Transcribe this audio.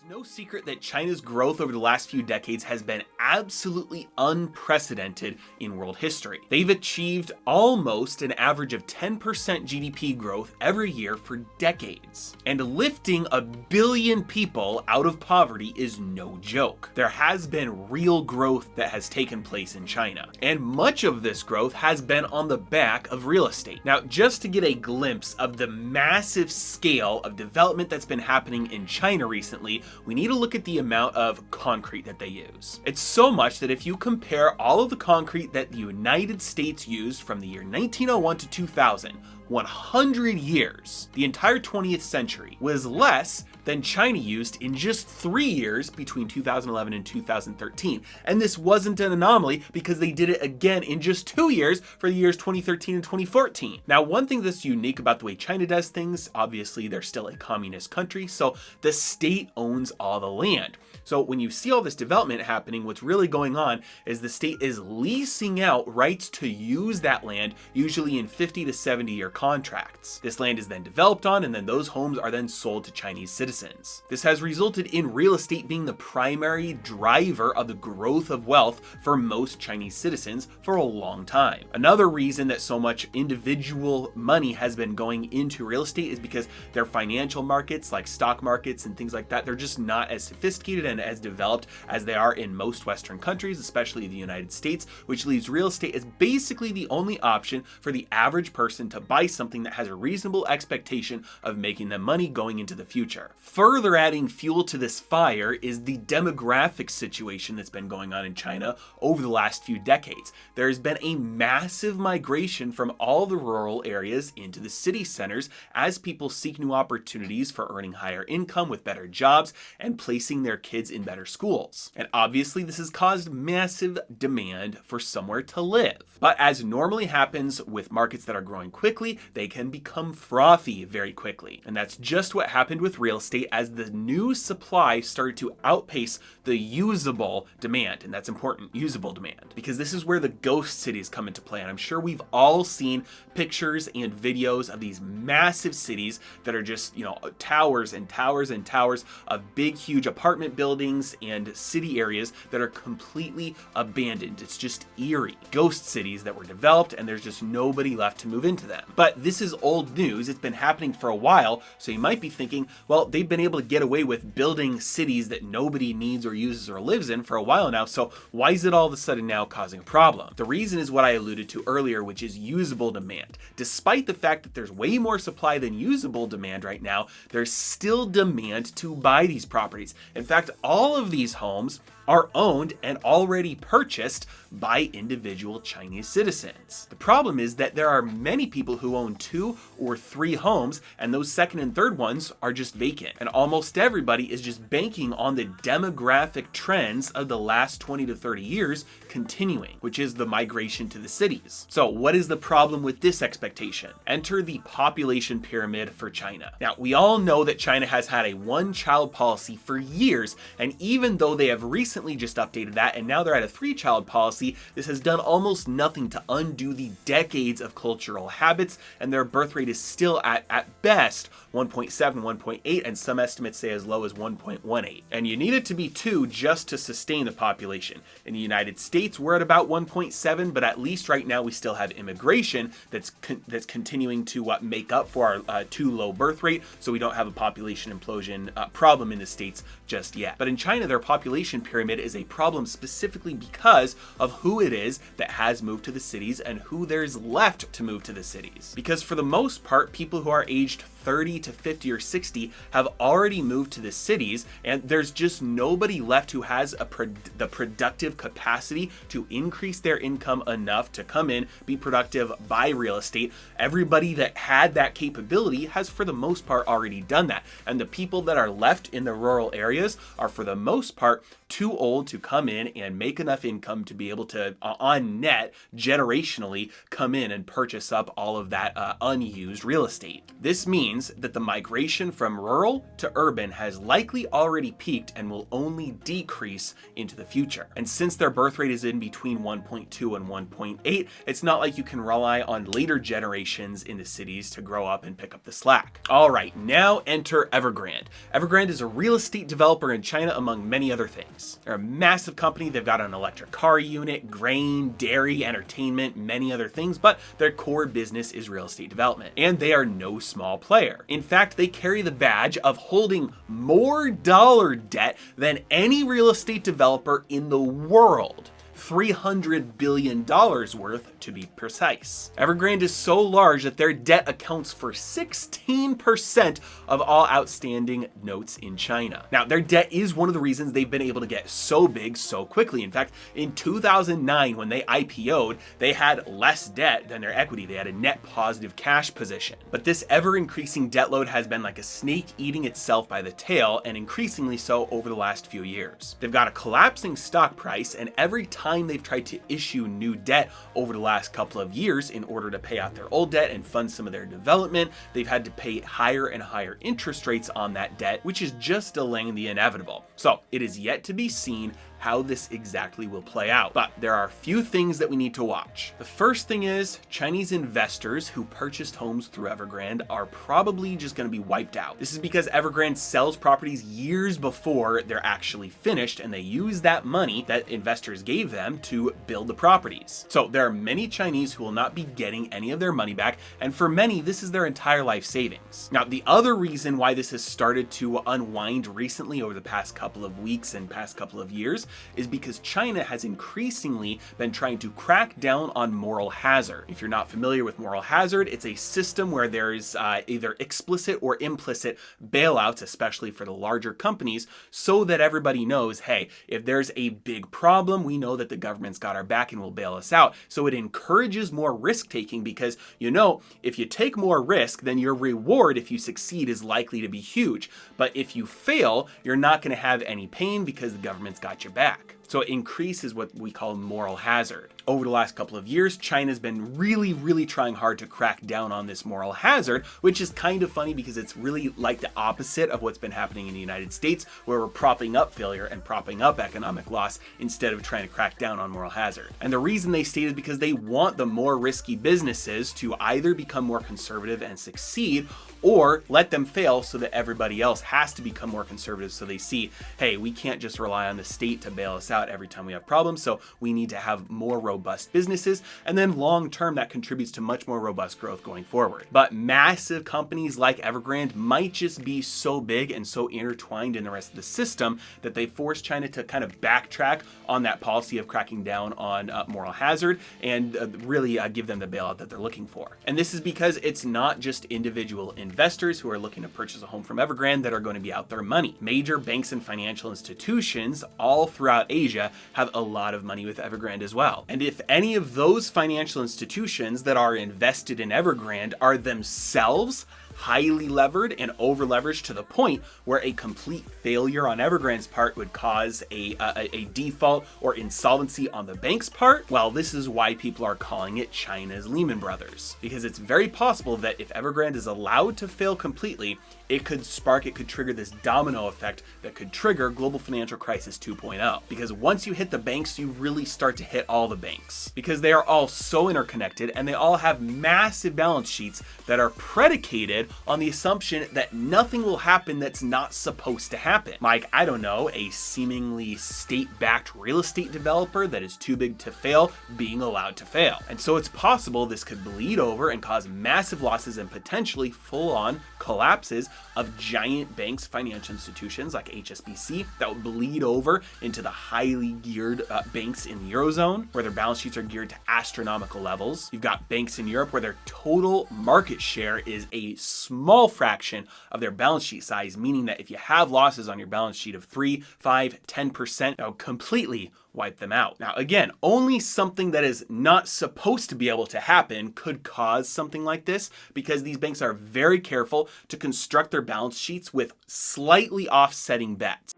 It's no secret that China's growth over the last few decades has been absolutely unprecedented in world history. They've achieved almost an average of 10% GDP growth every year for decades. And lifting 1 billion people out of poverty is no joke. There has been real growth that has taken place in China, and much of this growth has been on the back of real estate. Now, just to get a glimpse of the massive scale of development that's been happening in China recently, we need to look at the amount of concrete that they use. It's so much that if you compare all of the concrete that the United States used from the year 1901 to 2000, 100 years, the entire 20th century, was less than China used in just 3 years between 2011 and 2013. And this wasn't an anomaly because they did it again in just 2 years for the years 2013 and 2014. Now, one thing that's unique about the way China does things, obviously they're still a communist country, so the state owns all the land. So when you see all this development happening, what's really going on is the state is leasing out rights to use that land, usually in 50 to 70-year contracts. This land is then developed on, and then those homes are then sold to Chinese citizens. This has resulted in real estate being the primary driver of the growth of wealth for most Chinese citizens for a long time. Another reason that so much individual money has been going into real estate is because their financial markets, like stock markets and things like that, they're just not as sophisticated and as developed as they are in most Western countries, especially the United States, which leaves real estate as basically the only option for the average person to buy something that has a reasonable expectation of making them money going into the future. Further adding fuel to this fire is the demographic situation that's been going on in China over the last few decades. There has been a massive migration from all the rural areas into the city centers as people seek new opportunities for earning higher income with better jobs and placing their kids in better schools. And obviously this has caused massive demand for somewhere to live. But as normally happens with markets that are growing quickly, they can become frothy very quickly. And that's just what happened with real estate as the new supply started to outpace the usable demand. And that's important, usable demand, because this is where the ghost cities come into play. And I'm sure we've all seen pictures and videos of these massive cities that are just, towers and towers and towers of big, huge apartment buildings and city areas that are completely abandoned. It's just eerie. Ghost cities that were developed and there's just nobody left to move into them. But this is old news. It's been happening for a while. So you might be thinking, well, they've been able to get away with building cities that nobody needs or uses or lives in for a while now. So why is it all of a sudden now causing a problem? The reason is what I alluded to earlier, which is usable demand. Despite the fact that there's way more supply than usable demand right now, there's still demand to buy these properties. In fact, all of these homes are owned and already purchased by individual Chinese citizens. The problem is that there are many people who own 2 or 3 homes, and those second and third ones are just vacant. And almost everybody is just banking on the demographic trends of the last 20 to 30 years continuing, which is the migration to the cities. So what is the problem with this expectation? Enter the population pyramid for China. Now, we all know that China has had a one-child policy for years, and even though they have recently just updated that and now they're at a 3-child policy, this has done almost nothing to undo the decades of cultural habits, and their birth rate is still at best 1.7, 1.8, and some estimates say as low as 1.18. And you need it to be 2 just to sustain the population. In the United States, we're at about 1.7, but at least right now we still have immigration that's continuing to make up for our too low birth rate, so we don't have a population implosion problem in the States just yet. But in China, their population pyramid is a problem specifically because of who it is that has moved to the cities and who there's left to move to the cities. Because for the most part, people who are aged 30 to 50 or 60 have already moved to the cities, and there's just nobody left who has the productive capacity to increase their income enough to come in, be productive, buy real estate. Everybody that had that capability has for the most part already done that. And the people that are left in the rural areas are for the most part too old to come in and make enough income to be able to, on net, generationally come in and purchase up all of that unused real estate. This means explains that the migration from rural to urban has likely already peaked and will only decrease into the future. And since their birth rate is in between 1.2 and 1.8, it's not like you can rely on later generations in the cities to grow up and pick up the slack. All right, now enter Evergrande. Evergrande is a real estate developer in China, among many other things. They're a massive company. They've got an electric car unit, grain, dairy, entertainment, many other things, but their core business is real estate development. And they are no small player. In fact, they carry the badge of holding more dollar debt than any real estate developer in the world. $300 billion worth, to be precise. Evergrande is so large that their debt accounts for 16% of all outstanding notes in China. Now, their debt is one of the reasons they've been able to get so big so quickly. In fact, in 2009, when they IPO'd, they had less debt than their equity. They had a net positive cash position. But this ever-increasing debt load has been like a snake eating itself by the tail, and increasingly so over the last few years. They've got a collapsing stock price, and every time they've tried to issue new debt over the last couple of years in order to pay out their old debt and fund some of their development, they've had to pay higher and higher interest rates on that debt, which is just delaying the inevitable. So it is yet to be seen how this exactly will play out. But there are a few things that we need to watch. The first thing is Chinese investors who purchased homes through Evergrande are probably just going to be wiped out. This is because Evergrande sells properties years before they're actually finished, and they use that money that investors gave them to build the properties. So there are many Chinese who will not be getting any of their money back, and for many, this is their entire life savings. Now, the other reason why this has started to unwind recently over the past couple of weeks and past couple of years is because China has increasingly been trying to crack down on moral hazard. If you're not familiar with moral hazard, it's a system where there's either explicit or implicit bailouts, especially for the larger companies, so that everybody knows, hey, if there's a big problem, we know that the government's got our back and will bail us out. So it encourages more risk taking because, you know, if you take more risk, then your reward if you succeed is likely to be huge. But if you fail, you're not going to have any pain because the government's got your back. So it increases what we call moral hazard. Over the last couple of years, China's been really trying hard to crack down on this moral hazard, which is kind of funny because it's really like the opposite of what's been happening in the United States, where we're propping up failure and propping up economic loss instead of trying to crack down on moral hazard. And the reason they state is because they want the more risky businesses to either become more conservative and succeed, or let them fail so that everybody else has to become more conservative, so they see, hey, we can't just rely on the state to bail us out every time we have problems, so we need to have more robust businesses, and then long term that contributes to much more robust growth going forward. But massive companies like Evergrande might just be so big and so intertwined in the rest of the system that they force China to kind of backtrack on that policy of cracking down on moral hazard and really give them the bailout that they're looking for. And this is because it's not just individual investors who are looking to purchase a home from Evergrande that are going to be out their money. Major banks and financial institutions all throughout Asia have a lot of money with Evergrande as well. And if any of those financial institutions that are invested in Evergrande are themselves highly levered and over leveraged to the point where a complete failure on Evergrande's part would cause a default or insolvency on the bank's part, well, this is why people are calling it China's Lehman Brothers. Because it's very possible that if Evergrande is allowed to fail completely, it could trigger this domino effect that could trigger global financial crisis 2.0. Because once you hit the banks, you really start to hit all the banks. Because they are all so interconnected and they all have massive balance sheets that are predicated on the assumption that nothing will happen that's not supposed to happen. Like, I don't know, a seemingly state-backed real estate developer that is too big to fail being allowed to fail. And so it's possible this could bleed over and cause massive losses and potentially full-on collapses of giant banks, financial institutions like HSBC that would bleed over into the highly geared banks in the Eurozone, where their balance sheets are geared to astronomical levels. You've got banks in Europe where their total market share is a small fraction of their balance sheet size, meaning that if you have losses on your balance sheet of 3, 5, 10%, that would completely wipe them out. Now, again, only something that is not supposed to be able to happen could cause something like this, because these banks are very careful to construct their balance sheets with slightly offsetting bets.